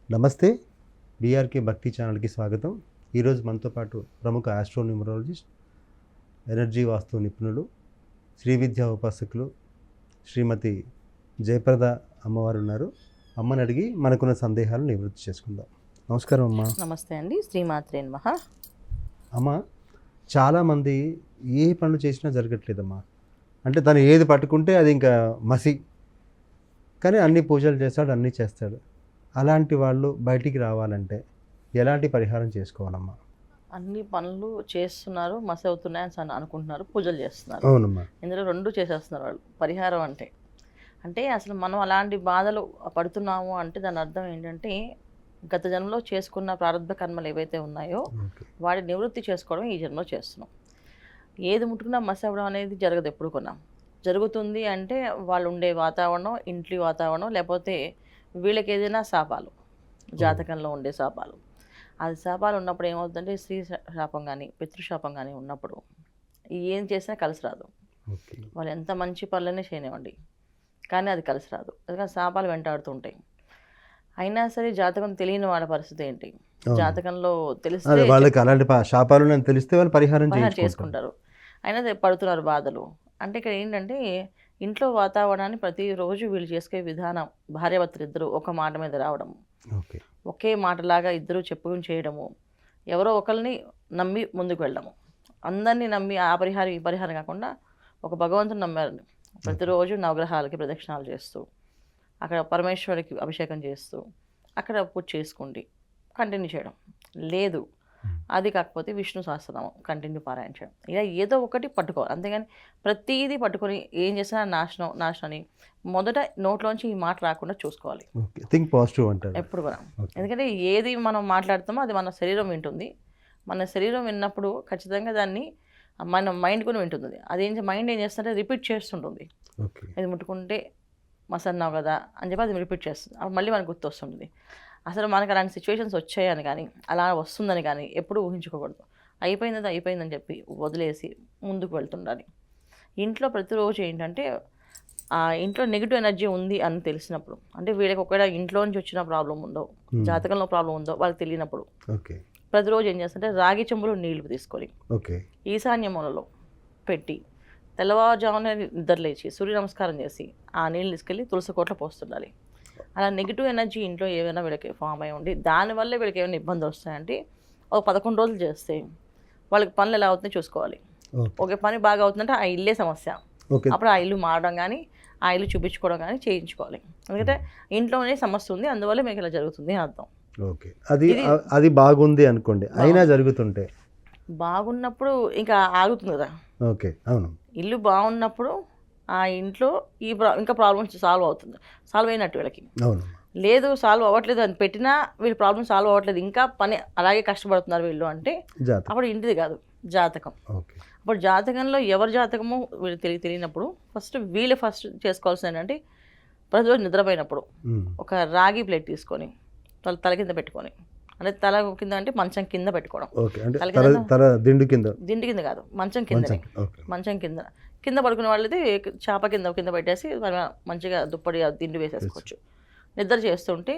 నమస్తే, బీఆర్కే భక్తి ఛానల్కి స్వాగతం. ఈరోజు మనతో పాటు ప్రముఖ ఆస్ట్రోన్యూమరాలజిస్ట్, ఎనర్జీ వాస్తు నిపుణులు, శ్రీ విద్యా ఉపాసకులు శ్రీమతి జయప్రద అమ్మవారు ఉన్నారు. అమ్మని అడిగి మనకున్న సందేహాలను నివృత్తి చేసుకుందాం. నమస్కారం అమ్మ. నమస్తే అండి, శ్రీమాత్రే నమః. అమ్మ, చాలామంది ఏ పనులు చేసినా జరగట్లేదమ్మా. అంటే తను ఏది పట్టుకుంటే అది ఇంకా మసి, కానీ అన్ని పూజలు చేస్తాడు, అన్నీ చేస్తాడు. అలాంటి వాళ్ళు బయటికి రావాలంటే ఎలాంటి పరిహారం చేసుకోవాలమ్మా? అన్ని పనులు చేస్తున్నారు, మసి అవుతున్నాయని అనుకుంటున్నారు, పూజలు చేస్తున్నారు. అవునమ్మా. ఇందులో రెండు చేసేస్తున్నారు వాళ్ళు. పరిహారం అంటే అసలు మనం అలాంటి బాధలు పడుతున్నాము అంటే దాని అర్థం ఏంటంటే గత జన్మలో చేసుకున్న ప్రారంభ కర్మలు ఏవైతే ఉన్నాయో వాటి నివృత్తి చేసుకోవడం ఈ జన్మలో చేస్తున్నాం. ఏది ముట్టుకున్నా మసి అవ్వడం అనేది జరగదు, ఎప్పుడు కొన్నా జరుగుతుంది అంటే వాళ్ళు ఉండే వాతావరణం, ఇంటి వాతావరణం, లేకపోతే వీళ్ళకి ఏదైనా శాపాలు, జాతకంలో ఉండే శాపాలు. అది శాపాలు ఉన్నప్పుడు ఏమవుతుందంటే స్త్రీ శాపం కానీ పితృశాపం కానీ ఉన్నప్పుడు ఏం చేసినా కలిసి రాదు. వాళ్ళు ఎంత మంచి పనులనే చేయనివ్వండి, కానీ అది కలిసి రాదు. ఎందుకంటే శాపాలు వెంటాడుతుంటాయి. అయినా సరే జాతకం తెలియని వాళ్ళ పరిస్థితి ఏంటి? జాతకంలో తెలిస్తే వాళ్ళకి అలాంటి శాపాలు తెలిస్తే వాళ్ళు పరిహారం చేసుకుంటారు. అయినా పడుతున్నారు బాధలు. అంటే ఇక్కడ ఏంటంటే ఇంట్లో వాతావరణాన్ని ప్రతిరోజు వీళ్ళు చేసుకునే విధానం, భార్యాభర్తలు ఇద్దరు ఒక మాట మీద రావడము, ఒకే మాటలాగా ఇద్దరు చెప్పుకుని చేయడము, ఎవరో ఒకరిని నమ్మి ముందుకు వెళ్ళడము, అందరినీ నమ్మి ఆ పరిహారం ఈ పరిహారం కాకుండా ఒక భగవంతుని నమ్మారండి. ప్రతిరోజు నవగ్రహాలకి ప్రదక్షిణాలు చేస్తూ, అక్కడ పరమేశ్వరికి అభిషేకం చేస్తూ, అక్కడ పూజ చేసుకుండి కంటిన్యూ చేయడం. లేదు అది కాకపోతే విష్ణు సహస్రనామం కంటిన్యూ పారాయణ చేయడం. ఇలా ఏదో ఒకటి పట్టుకోవాలి. అంతేగాని ప్రతిదీ పట్టుకొని ఏం చేసినా నాశనం అని మొదట నోట్లోంచి ఈ మాట రాకుండా చూసుకోవాలి. థింక్ పాజిటివ్ అంటారు ఎప్పుడు కూడా. ఎందుకంటే ఏది మనం మాట్లాడుతామో అది మన శరీరం వింటుంది. మన శరీరం విన్నప్పుడు ఖచ్చితంగా దాన్ని మన మైండ్ కూడా వింటుంది. మైండ్ ఏం చేస్తుంటే రిపీట్ చేస్తుంటుంది. ఇది ముట్టుకుంటే మసన్నావు కదా అని చెప్పి అది రిపీట్ చేస్తుంది. అప్పుడు మళ్ళీ మనకు గుర్తు వస్తుంటుంది. అసలు మనకు అలాంటి సిచ్యువేషన్స్ వచ్చాయని కానీ అలా వస్తుందని కానీ ఎప్పుడు ఊహించుకోకూడదు. అయిపోయిందని చెప్పి వదిలేసి ముందుకు వెళ్తుండాలి. ఇంట్లో ప్రతిరోజు ఏంటంటే ఆ ఇంట్లో నెగిటివ్ ఎనర్జీ ఉంది అని తెలిసినప్పుడు, అంటే వీళ్ళకి ఒకవేళ ఇంట్లో నుంచి వచ్చిన ప్రాబ్లం ఉందో, జాతకంలో ప్రాబ్లం ఉందో వాళ్ళకి తెలియనప్పుడు ప్రతిరోజు ఏం చేస్తుంటే రాగి చెంబులో నీళ్లు తీసుకొని ఈశాన్య మూలలో పెట్టి తెల్లవారుజామున నిద్రలేచి సూర్య నమస్కారం చేసి ఆ నీళ్ళు తీసుకెళ్ళి తులసి కోట్లో పోస్తుండాలి. అలా నెగిటివ్ ఎనర్జీ ఇంట్లో ఏమైనా వీళ్ళకి ఫామ్ అయి ఉండి దానివల్ల వీళ్ళకి ఏమైనా ఇబ్బందులు వస్తాయంటే ఒక 11 రోజులు చేస్తే వాళ్ళకి పనులు ఎలా అవుతుందో చూసుకోవాలి. ఒక పని బాగా అవుతుందంటే ఆ ఇల్లే సమస్య. అప్పుడు ఆ ఇల్లు మారడం కానీ ఆ ఇల్లు చూపించుకోవడం కానీ చేయించుకోవాలి. ఎందుకంటే ఇంట్లోనే సమస్య ఉంది, అందువల్ల మీకు ఇలా జరుగుతుంది అని అర్థం. అది బాగుంది అనుకోండి, అయినా జరుగుతుంటే బాగున్నప్పుడు ఇంకా ఆగుతుంది కదా. ఇల్లు బాగున్నప్పుడు ఆ ఇంట్లో ఇంకా ప్రాబ్లమ్స్ సాల్వ్ అయినట్టు వీళ్ళకి. లేదు సాల్వ్ అవ్వట్లేదు అని పెట్టినా వీళ్ళ ప్రాబ్లమ్ సాల్వ్ అవ్వట్లేదు, ఇంకా పని అలాగే కష్టపడుతున్నారు వీళ్ళు అంటే అప్పుడు ఇంటిది కాదు, జాతకం. అప్పుడు జాతకంలో ఎవరి జాతకమో వీళ్ళు తెలియనప్పుడు వీళ్ళు ఫస్ట్ చేసుకోవాల్సింది ఏంటంటే ప్రతిరోజు నిద్రపోయినప్పుడు ఒక రాగి ప్లేట్ తీసుకొని తల కింద పెట్టుకొని, అంటే తల కింద అంటే మంచం కింద పెట్టుకోవడం. దిండు కింద కాదు, మంచం కింద పడుకునే వాళ్ళది చాప కింద పెట్టేసి మంచిగా దుప్పటి దిండు వేసేసుకోవచ్చు. నిద్ర చేస్తుంటే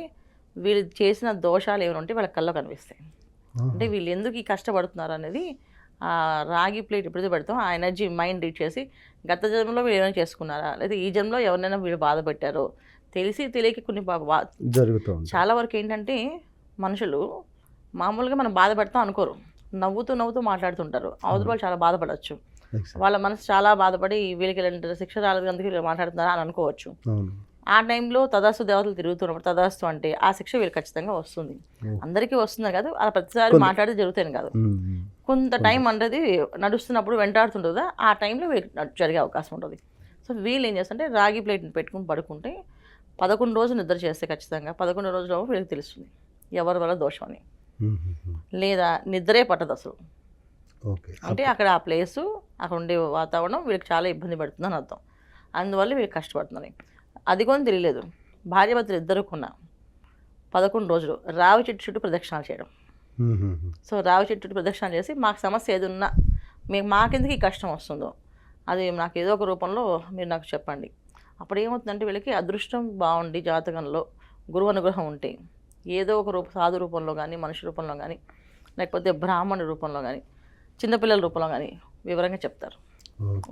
వీళ్ళు చేసిన దోషాలు ఏమైనా ఉంటే వాళ్ళ కళ్ళలో కనిపిస్తాయి. అంటే వీళ్ళు ఎందుకు ఈ కష్టపడుతున్నారు అనేది ఆ రాగి ప్లేట్ ఎప్పుడైతే పెడతాం ఆ ఎనర్జీ మైండ్ రీడ్ చేసి గత జన్మలో వీళ్ళు ఏమైనా చేసుకున్నారా, లేదా ఈ జన్మలో ఎవరినైనా వీళ్ళు బాధ పెట్టారో తెలియక కొన్ని జరుగుతుంది. చాలా వరకు ఏంటంటే మనుషులు మామూలుగా మనం బాధ పెడతాం అనుకోరు, నవ్వుతూ మాట్లాడుతుంటారు. అవతల వాళ్ళు చాలా బాధపడవచ్చు, వాళ్ళ మనసు చాలా బాధపడి వీళ్ళకి ఇలాంటి శిక్ష రాలేదు అందుకే వీళ్ళు మాట్లాడుతున్నారా అని అనుకోవచ్చు. ఆ టైంలో తదాస్తు దేవతలు తిరుగుతున్నప్పుడు, తదాస్తు అంటే ఆ శిక్ష వీళ్ళు ఖచ్చితంగా వస్తుంది. అందరికీ వస్తుంది కాదు, అలా ప్రతిసారి మాట్లాడితే జరుగుతాయి కాదు. కొంత టైం అనేది నడుస్తున్నప్పుడు వెంటాడుతుంటుందా ఆ టైంలో జరిగే అవకాశం ఉంటుంది. సో వీళ్ళు ఏం చేస్తుంటే రాగి ప్లేట్ని పెట్టుకుని పడుకుంటే 11 రోజులు నిద్ర చేస్తే ఖచ్చితంగా 11 రోజుల వీళ్ళకి తెలుస్తుంది ఎవరి వల్ల దోషం అని. లేదా నిద్రే పట్టదు అసలు. అంటే అక్కడ ఆ ప్లేసు, అక్కడ ఉండే వాతావరణం వీళ్ళకి చాలా ఇబ్బంది పెడుతుందని అర్థం. అందువల్ల వీళ్ళకి కష్టపడుతున్నారు. అది కూడా తెలియలేదు. భార్యాభర్తలు ఇద్దరు కొన్న 11 రోజులు రావి చెట్టు చుట్టూ ప్రదక్షిణాలు చేయడం. సో రావి చెట్టు చుట్టూ ప్రదక్షిణాలు చేసి మాకు సమస్య ఏది ఉన్నా మాకెందుకు ఈ కష్టం వస్తుందో అది నాకు ఏదో ఒక రూపంలో మీరు నాకు చెప్పండి. అప్పుడు ఏమవుతుందంటే వీళ్ళకి అదృష్టం బాగుండి జాతకంలో గురువు అనుగ్రహం ఉంటే ఏదో ఒక సాధు రూపంలో కానీ, మనిషి రూపంలో కానీ, లేకపోతే బ్రాహ్మణు రూపంలో కానీ, చిన్నపిల్లల రూపంలో కానీ వివరంగా చెప్తారు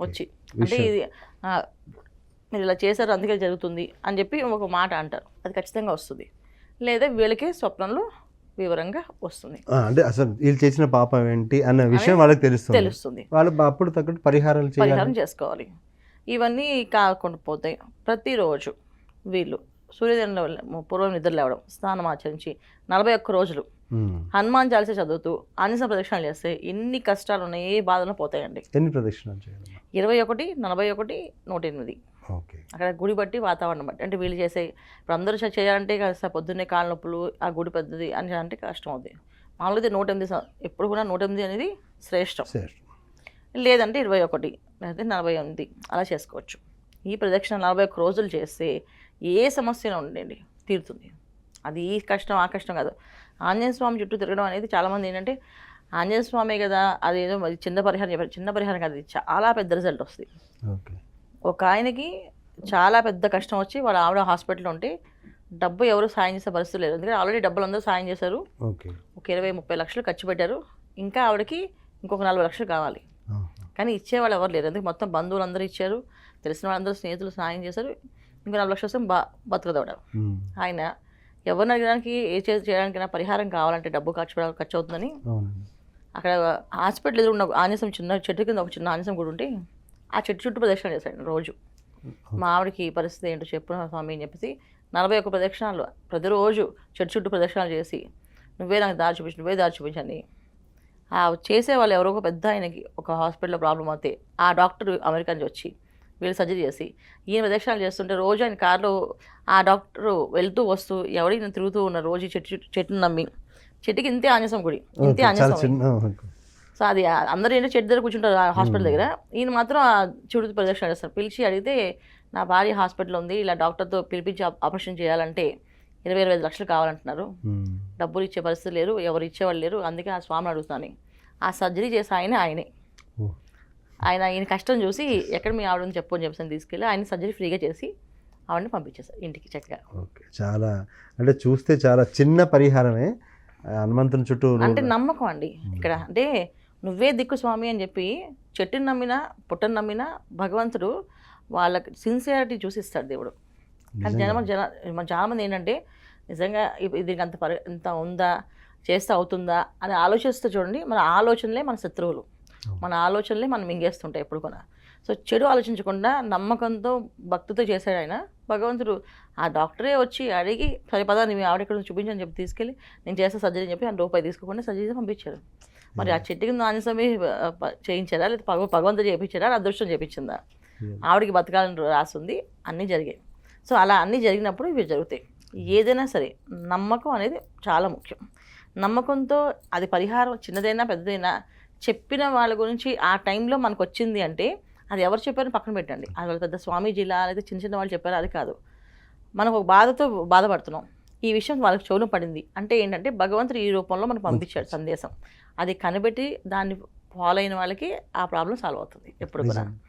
వచ్చి. అంటే ఇది మీరు ఇలా చేశారు అందుకే జరుగుతుంది అని చెప్పి ఒక మాట అంటారు, అది ఖచ్చితంగా వస్తుంది. లేదా వీళ్ళకి స్వప్నంలో వివరంగా వస్తుంది. అంటే అసలు వీళ్ళు చేసిన పాపం ఏంటి అన్న విషయం వాళ్ళకి తెలుస్తుంది. వాళ్ళు అప్పుడు తగ్గట్టు పరిహారం చేసుకోవాలి. ఇవన్నీ కాకుండా పోతాయి. ప్రతిరోజు వీళ్ళు సూర్యోదయంలో పూర్వం నిద్ర లేవడం, స్నానం ఆచరించి 41 రోజులు హనుమాన్ చాలీసా చదువుతూ ఆంజనేయ ప్రదక్షిణాలు చేస్తే ఎన్ని కష్టాలు ఉన్నాయి, ఏ బాధలు పోతాయండి. ఎన్ని ప్రదక్షిణాలు చేయాలి? 21, 41, 108. అక్కడ గుడి బట్టి వాతావరణం బట్టి. అంటే వీళ్ళు చేసే ఇప్పుడు అందరూ చేయాలంటే కాస్త పొద్దున్నే కాళ్ళ నొప్పులు, ఆ గుడి పెద్దది అని అంటే కష్టం అవుతుంది. మామూలుగా 108 ఎప్పుడు కూడా 108 అనేది శ్రేష్టం. లేదంటే 21 లేదంటే 48 అలా చేసుకోవచ్చు. ఈ ప్రదక్షిణ 41 రోజులు చేస్తే ఏ సమస్యలు ఉండండి తీరుతుంది. అది ఈ కష్టం ఆ కష్టం కాదు. ఆంజనేయ స్వామి చుట్టూ తిరగడం అనేది చాలామంది ఏంటంటే ఆంజనేయ స్వామి కదా అదేదో చిన్న పరిహారం చెప్పారు. చిన్న పరిహారం కాదు, చాలా పెద్ద రిజల్ట్ వస్తుంది. ఒక ఆయనకి చాలా పెద్ద కష్టం వచ్చి వాళ్ళ ఆవిడ హాస్పిటల్లో ఉంటే డబ్బు ఎవరు సాయం చేసే పరిస్థితి లేదు. ఎందుకంటే ఆల్రెడీ డబ్బులు అందరూ సాయం చేశారు. ఒక 20-30 లక్షలు ఖర్చు పెట్టారు. ఇంకా ఆవిడకి ఇంకొక 40 లక్షలు కావాలి. కానీ ఇచ్చేవాళ్ళు ఎవరు లేరు. ఎందుకంటే మొత్తం బంధువులు అందరూ ఇచ్చారు, తెలిసిన వాళ్ళందరూ స్నేహితులు సాయం చేశారు. ఇంకో 40 లక్షలు వస్తే బతకదవడం. ఆయన ఎవరిని అడగడానికి చేయడానికైనా పరిహారం కావాలంటే డబ్బు ఖర్చు అవుతుందని అక్కడ హాస్పిటల్ ఎదురు ఉన్న ఆంజనేయం చిన్న చెట్టు కింద ఒక చిన్న ఆంజనేయం గుడి ఉంటే ఆ చెట్టు చుట్టూ ప్రదక్షిణ చేశాడు రోజు. మా ఆవిడకి పరిస్థితి ఏంటో చెప్పు స్వామి అని చెప్పేసి 41 ప్రదక్షిణాలు ప్రతిరోజు చెట్టు చుట్టూ ప్రదక్షిణాలు చేసి నువ్వే నాకు దారి చూపించండి. ఆ చేసే వాళ్ళు ఎవరో ఒక పెద్ద ఆయనకి ఒక హాస్పిటల్లో ప్రాబ్లం అవుతే ఆ డాక్టర్ అమెరికా నుంచి వచ్చి వీళ్ళు సర్జరీ చేసి ఈయన ప్రదక్షిణాలు చేస్తుంటే రోజు ఆయన కారులో ఆ డాక్టర్ వెళ్తూ వస్తూ ఎవరైనా తిరుగుతూ ఉన్న రోజు చెట్టును నమ్మి చెట్టుకి ఇంతే ఆంజనేయం గుడి, ఇంతే ఆంజనేయం. సో అది అందరూ ఏంటో చెట్టు దగ్గర కూర్చుంటారు హాస్పిటల్ దగ్గర. ఈయన మాత్రం ఆ చుట్టూ ప్రదక్షిణ చేస్తారు. పిలిచి అడిగితే నా భార్య హాస్పిటల్ ఉంది, ఇలా డాక్టర్తో పిలిపించి ఆపరేషన్ చేయాలంటే 20-25 లక్షలు కావాలంటున్నారు, డబ్బులు ఇచ్చే పరిస్థితి లేరు, ఎవరు ఇచ్చేవాళ్ళు లేరు, అందుకే ఆ స్వామిని అడుగుతాను. ఆ సర్జరీ చేసే ఆయనే ఆయన కష్టం చూసి ఎక్కడ మీ ఆవిడని చెప్పు అని చెప్పేసి తీసుకెళ్ళి ఆయన సర్జరీ ఫ్రీగా చేసి ఆవిడని పంపించేశారు ఇంటికి చక్కగా. ఓకే, చాలా అంటే చూస్తే చాలా చిన్న పరిహారమే హనుమంతుని చుట్టూ. అంటే నమ్మకం అండి ఇక్కడ. అంటే నువ్వే దిక్కు స్వామి అని చెప్పి చెట్టుని నమ్మినా పుట్టని నమ్మినా భగవంతుడు వాళ్ళకి సిన్సియారిటీ చూసిస్తాడు దేవుడు. కానీ చాలా మంది ఏంటంటే నిజంగా దీనికి ఇంత ఉందా, చేస్తే అవుతుందా అని ఆలోచిస్తూ చూడండి. మన ఆలోచనలే మన శత్రువులు, మన ఆలోచనలే మనం మింగేస్తుంటాయి ఎప్పుడు కూడా. సో చెడు ఆలోచించకుండా నమ్మకంతో భక్తితో చేశాడు ఆయన. భగవంతుడు ఆ డాక్టరే వచ్చి అడిగి సరే పదా నీ ఆవిడ ఎక్కడ చూపించని చెప్పి తీసుకెళ్ళి నేను చేస్తే సర్జరీ అని చెప్పి ఆయన రూపాయి తీసుకోకుండా సర్జరీ పంపించారు. మరి ఆ చెట్టు కింద ఆంజనేయస్వామి చేయించారా లేదా భగవంతుడు చేయించారా, అదృష్టం చేయించిందా? ఆవిడికి బతకాలని రాస్తుంది. అన్నీ జరిగాయి. సో అలా అన్నీ జరిగినప్పుడు ఇవి జరుగుతాయి. ఏదైనా సరే నమ్మకం అనేది చాలా ముఖ్యం. నమ్మకంతో అది పరిహారం చిన్నదైనా పెద్దదైనా చెప్పిన వాళ్ళ గురించి ఆ టైంలో మనకు వచ్చింది అంటే అది ఎవరు చెప్పారో పక్కన పెట్టండి. అది వాళ్ళ పెద్ద స్వామీజీలా లేదా చిన్న వాళ్ళు చెప్పారో అది కాదు. మనం ఒక బాధతో బాధపడుతున్నాం, ఈ విషయం వాళ్ళకి చెవులు పడింది అంటే ఏంటంటే భగవంతుడు ఈ రూపంలో మనకు పంపించాడు సందేశం. అది కనిపెట్టి దాన్ని ఫాలో అయిన వాళ్ళకి ఆ ప్రాబ్లం సాల్వ్ అవుతుంది ఎప్పుడు కూడా.